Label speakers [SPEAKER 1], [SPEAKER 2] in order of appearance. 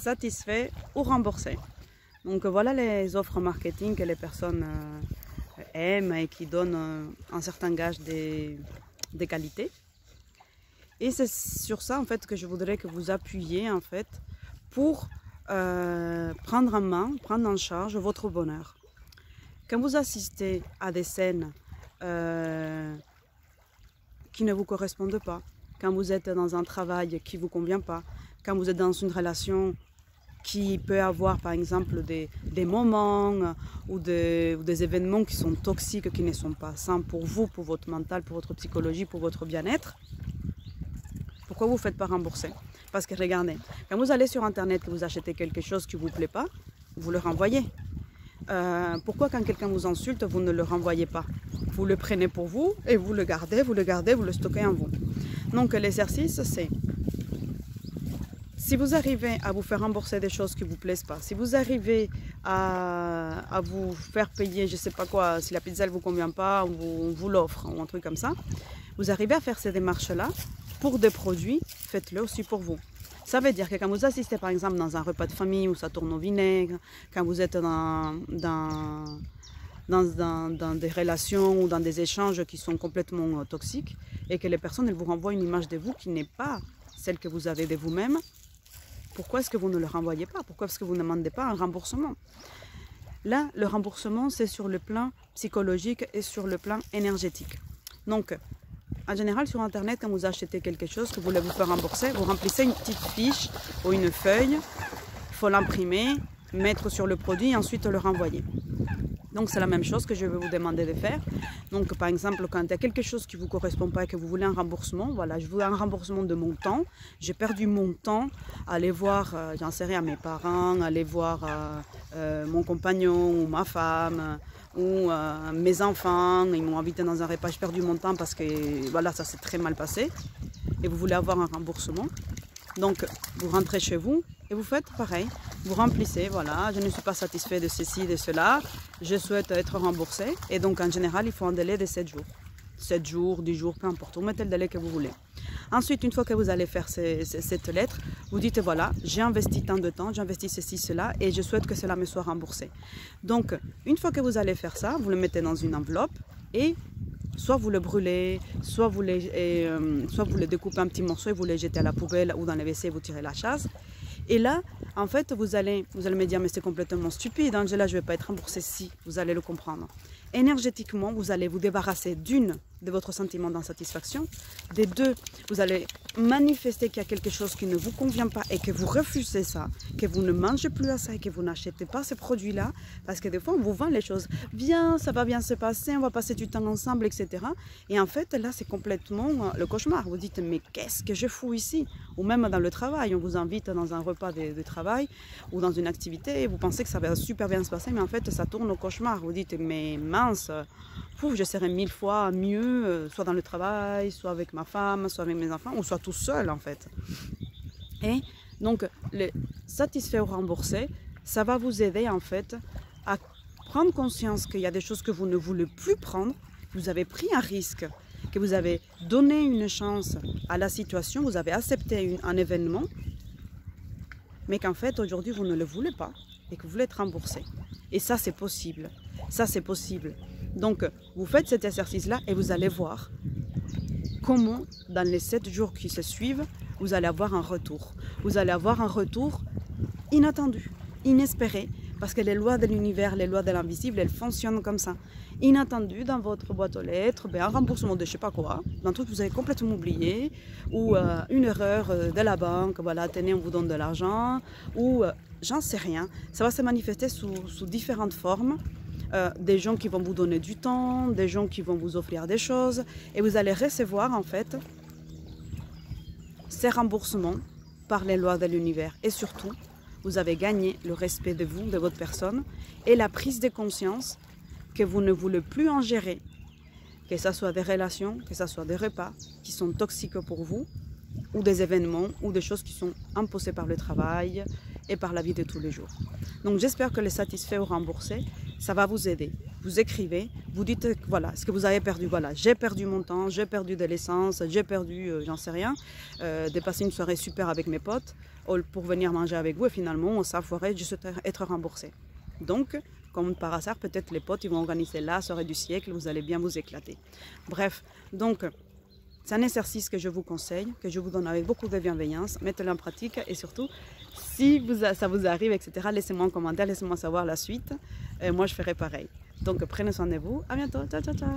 [SPEAKER 1] satisfait ou remboursé. Donc voilà les offres marketing que les personnes aiment et qui donnent un certain gage des qualités. Et c'est sur ça en fait que je voudrais que vous appuyiez en fait pour prendre en main, prendre en charge votre bonheur. Quand vous assistez à des scènes qui ne vous correspondent pas, quand vous êtes dans un travail qui ne vous convient pas, quand vous êtes dans une relation qui peut avoir par exemple des moments ou des événements qui sont toxiques, qui ne sont pas sains pour vous, pour votre mental, pour votre psychologie, pour votre bien-être, pourquoi vous ne faites pas rembourser? Parce que regardez, quand vous allez sur internet, que vous achetez quelque chose qui ne vous plaît pas, vous le renvoyez. Pourquoi quand quelqu'un vous insulte, vous ne le renvoyez pas? Vous le prenez pour vous et vous le gardez, vous le stockez en vous. Donc l'exercice c'est, si vous arrivez à vous faire rembourser des choses qui ne vous plaisent pas, si vous arrivez à vous faire payer, je ne sais pas quoi, si la pizza ne vous convient pas, on vous l'offre ou un truc comme ça, vous arrivez à faire ces démarches-là pour des produits, faites-le aussi pour vous. Ça veut dire que quand vous assistez par exemple dans un repas de famille où ça tourne au vinaigre, quand vous êtes dans des relations ou dans des échanges qui sont complètement toxiques et que les personnes elles vous renvoient une image de vous qui n'est pas celle que vous avez de vous-même, pourquoi est-ce que vous ne le renvoyez pas? Pourquoi est-ce que vous ne demandez pas un remboursement? Là, le remboursement, c'est sur le plan psychologique et sur le plan énergétique. Donc, en général, sur Internet, quand vous achetez quelque chose que vous voulez vous faire rembourser, vous remplissez une petite fiche ou une feuille, il faut l'imprimer, mettre sur le produit et ensuite le renvoyer. Donc c'est la même chose que je vais vous demander de faire. Donc par exemple, quand il y a quelque chose qui ne vous correspond pas et que vous voulez un remboursement, voilà, je veux un remboursement de mon temps. J'ai perdu mon temps à aller voir, j'en sais rien, mes parents, aller voir mon compagnon ou ma femme ou mes enfants. Ils m'ont invité dans un repas, j'ai perdu mon temps parce que voilà, ça s'est très mal passé. Et vous voulez avoir un remboursement. Donc vous rentrez chez vous et vous faites pareil. Vous remplissez, voilà, je ne suis pas satisfait de ceci, de cela, je souhaite être remboursé. Et donc en général, il faut un délai de 7 jours. 7 jours, 10 jours, peu importe, vous mettez le délai que vous voulez. Ensuite, une fois que vous allez faire cette lettre, vous dites voilà, j'ai investi tant de temps, j'ai investi ceci, cela, et je souhaite que cela me soit remboursé. Donc, une fois que vous allez faire ça, vous le mettez dans une enveloppe et soit vous le brûlez, soit vous le découpez en petits morceaux et vous les jetez à la poubelle ou dans les WC et vous tirez la chasse. Et là, en fait, vous allez me dire, mais c'est complètement stupide, Angela, je ne vais pas être remboursée. Si, vous allez le comprendre. Énergétiquement, vous allez vous débarrasser d'une, de votre sentiment d'insatisfaction, des deux, vous allez manifester qu'il y a quelque chose qui ne vous convient pas et que vous refusez ça, que vous ne mangez plus à ça et que vous n'achetez pas ces produits-là, parce que des fois, on vous vend les choses, bien, ça va bien se passer, on va passer du temps ensemble, etc. Et en fait, là, c'est complètement le cauchemar. Vous dites, mais qu'est-ce que je fous ici? Ou même dans le travail, on vous invite dans un repas de travail ou dans une activité et vous pensez que ça va super bien se passer, mais en fait, ça tourne au cauchemar. Vous dites, mais mince, je serais 1000 fois mieux, soit dans le travail, soit avec ma femme, soit avec mes enfants, ou soit tout seul en fait. Et donc, le satisfait ou remboursé, ça va vous aider en fait à prendre conscience qu'il y a des choses que vous ne voulez plus prendre, que vous avez pris un risque, que vous avez donné une chance à la situation, vous avez accepté un événement, mais qu'en fait aujourd'hui vous ne le voulez pas et que vous voulez être remboursé. Et ça c'est possible, ça c'est possible. Donc vous faites cet exercice-là et vous allez voir comment dans les 7 jours qui se suivent, vous allez avoir un retour. Vous allez avoir un retour inattendu, inespéré, parce que les lois de l'univers, les lois de l'invisible, elles fonctionnent comme ça. Inattendu dans votre boîte aux lettres, un remboursement de je sais pas quoi, d'un truc que vous avez complètement oublié, ou une erreur de la banque, voilà, tenez, on vous donne de l'argent, ou j'en sais rien. Ça va se manifester sous différentes formes. Des gens qui vont vous donner du temps, des gens qui vont vous offrir des choses, et vous allez recevoir en fait ces remboursements par les lois de l'univers. Et surtout, vous avez gagné le respect de vous, de votre personne, et la prise de conscience que vous ne voulez plus en gérer, que ce soit des relations, que ce soit des repas qui sont toxiques pour vous, ou des événements, ou des choses qui sont imposées par le travail, et par la vie de tous les jours. Donc j'espère que les satisfaits ou remboursés, ça va vous aider. Vous écrivez, vous dites voilà ce que vous avez perdu. Voilà, j'ai perdu mon temps, j'ai perdu de l'essence, j'ai perdu, j'en sais rien, de passer une soirée super avec mes potes pour venir manger avec vous et finalement ça ferait juste être remboursé. Donc, comme par hasard, peut-être les potes ils vont organiser la soirée du siècle, vous allez bien vous éclater. Bref, donc c'est un exercice que je vous conseille, que je vous donne avec beaucoup de bienveillance. Mettez-le en pratique et surtout, si ça vous arrive, etc., laissez-moi un commentaire, laissez-moi savoir la suite. Et moi, je ferai pareil. Donc, prenez soin de vous. À bientôt. Ciao, ciao, ciao.